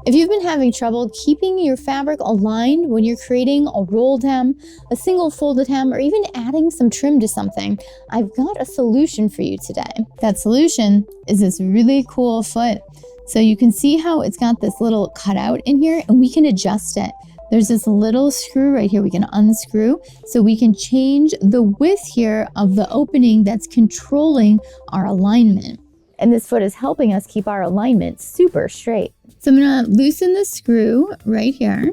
If you've been having trouble keeping your fabric aligned when you're creating a rolled hem, a single folded hem, or even adding some trim to something, I've got a solution for you today. That solution is this really cool foot. So you can see how it's got this little cutout in here, and we can adjust it. There's this little screw right here we can unscrew, so we can change the width here of the opening that's controlling our alignment. And this foot is helping us keep our alignment super straight. So I'm gonna loosen the screw right here.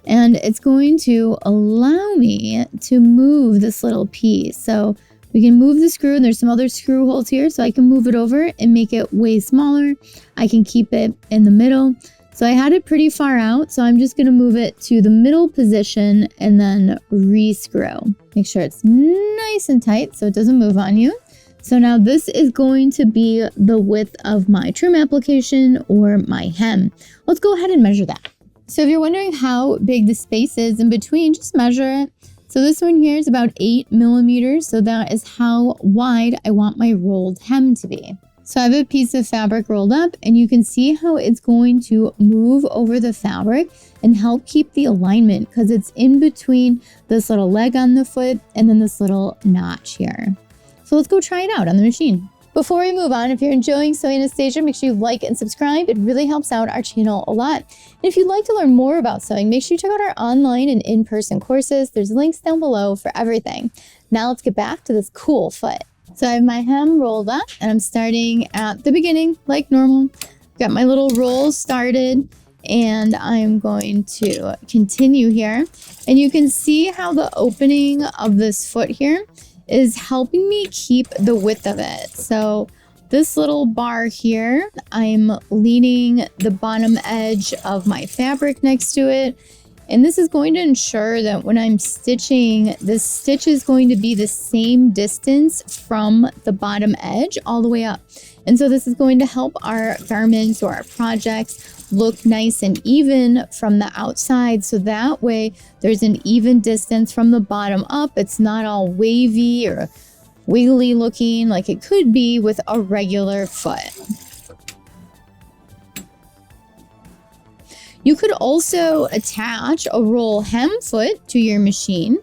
And it's going to allow me to move this little piece. So we can move the screw, and there's some other screw holes here, so I can move it over and make it way smaller. I can keep it in the middle. So I had it pretty far out, so I'm just gonna move it to the middle position and then re-screw. Make sure it's nice and tight so it doesn't move on you. So now this is going to be the width of my trim application or my hem. Let's go ahead and measure that. So if you're wondering how big the space is in between, just measure it. So this one here is about 8 millimeters. So that is how wide I want my rolled hem to be. So I have a piece of fabric rolled up, and you can see how it's going to move over the fabric and help keep the alignment because it's in between this little leg on the foot and then this little notch here. So let's go try it out on the machine. Before we move on, if you're enjoying Sewing Anastasia, make sure you like and subscribe. It really helps out our channel a lot. And if you'd like to learn more about sewing, make sure you check out our online and in-person courses. There's links down below for everything. Now let's get back to this cool foot. So I have my hem rolled up, and I'm starting at the beginning like normal. Got my little roll started, and I'm going to continue here. And you can see how the opening of this foot here is helping me keep the width of it. So this little bar here, I'm leaning the bottom edge of my fabric next to it. And this is going to ensure that when I'm stitching, this stitch is going to be the same distance from the bottom edge all the way up. And so this is going to help our garments or our projects look nice and even from the outside. So that way there's an even distance from the bottom up. It's not all wavy or wiggly looking like it could be with a regular foot. You could also attach a roll hem foot to your machine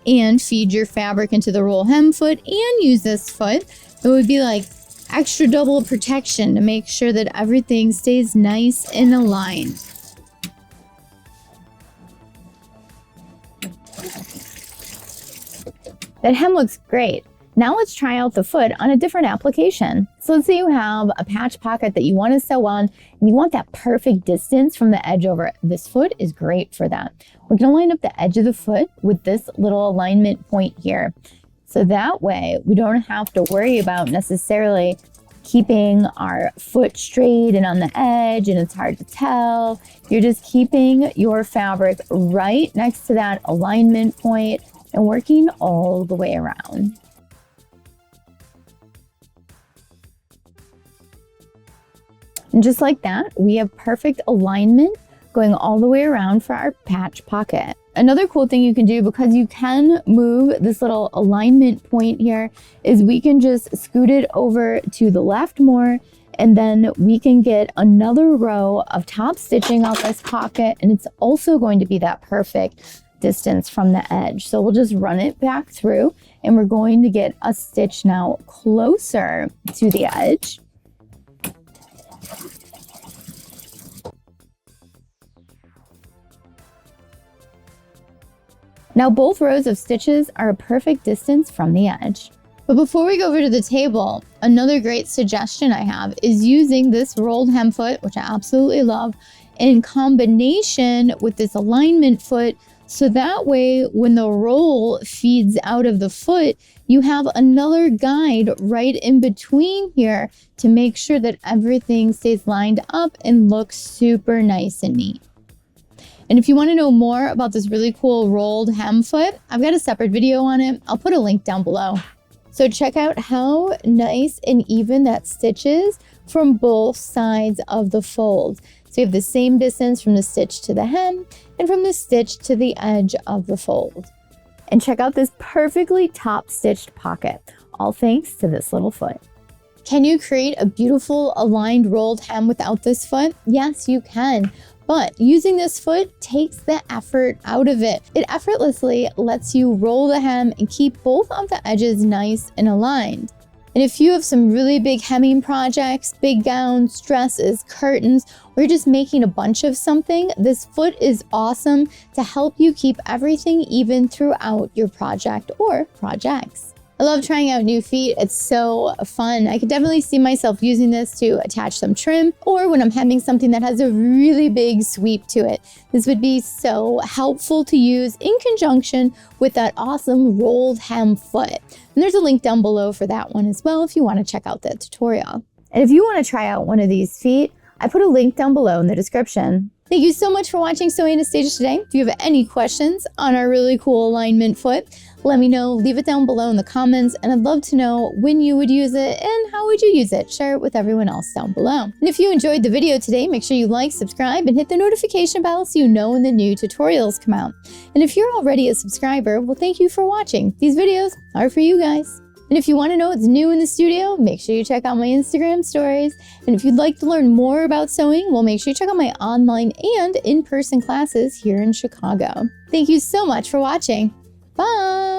and feed your fabric into the roll hem foot and use this foot. It would be like extra double protection to make sure that everything stays nice and aligned. That hem looks great. Now let's try out the foot on a different application. So let's say you have a patch pocket that you want to sew on and you want that perfect distance from the edge over. This foot is great for that. We're going to line up the edge of the foot with this little alignment point here. So that way we don't have to worry about necessarily keeping our foot straight and on the edge and it's hard to tell. You're just keeping your fabric right next to that alignment point and working all the way around. And just like that, we have perfect alignment going all the way around for our patch pocket. Another cool thing you can do, because you can move this little alignment point here, is we can just scoot it over to the left more, and then we can get another row of top stitching out this pocket, and it's also going to be that perfect distance from the edge. So we'll just run it back through, and we're going to get a stitch now closer to the edge. Now both rows of stitches are a perfect distance from the edge. But before we go over to the table, another great suggestion I have is using this rolled hem foot, which I absolutely love, in combination with this alignment foot. So that way, when the roll feeds out of the foot, you have another guide right in between here to make sure that everything stays lined up and looks super nice and neat. And if you want to know more about this really cool rolled hem foot, I've got a separate video on it. I'll put a link down below. So check out how nice and even that stitch is from both sides of the fold. So you have the same distance from the stitch to the hem and from the stitch to the edge of the fold. And check out this perfectly top stitched pocket, all thanks to this little foot. Can you create a beautiful aligned rolled hem without this foot? Yes, you can. But using this foot takes the effort out of it. It effortlessly lets you roll the hem and keep both of the edges nice and aligned. And if you have some really big hemming projects, big gowns, dresses, curtains, or you're just making a bunch of something, this foot is awesome to help you keep everything even throughout your project or projects. I love trying out new feet. It's so fun. I could definitely see myself using this to attach some trim, or when I'm hemming something that has a really big sweep to it. This would be so helpful to use in conjunction with that awesome rolled hem foot. And there's a link down below for that one as well if you want to check out that tutorial. And if you want to try out one of these feet, I put a link down below in the description. Thank you so much for watching Sewing Anastasia today. If you have any questions on our really cool alignment foot, let me know, leave it down below in the comments, and I'd love to know when you would use it and how would you use it. Share it with everyone else down below. And if you enjoyed the video today, make sure you like, subscribe, and hit the notification bell so you know when the new tutorials come out. And if you're already a subscriber, well, thank you for watching. These videos are for you guys. And if you want to know what's new in the studio, make sure you check out my Instagram stories. And if you'd like to learn more about sewing, well, make sure you check out my online and in-person classes here in Chicago. Thank you so much for watching. Bye!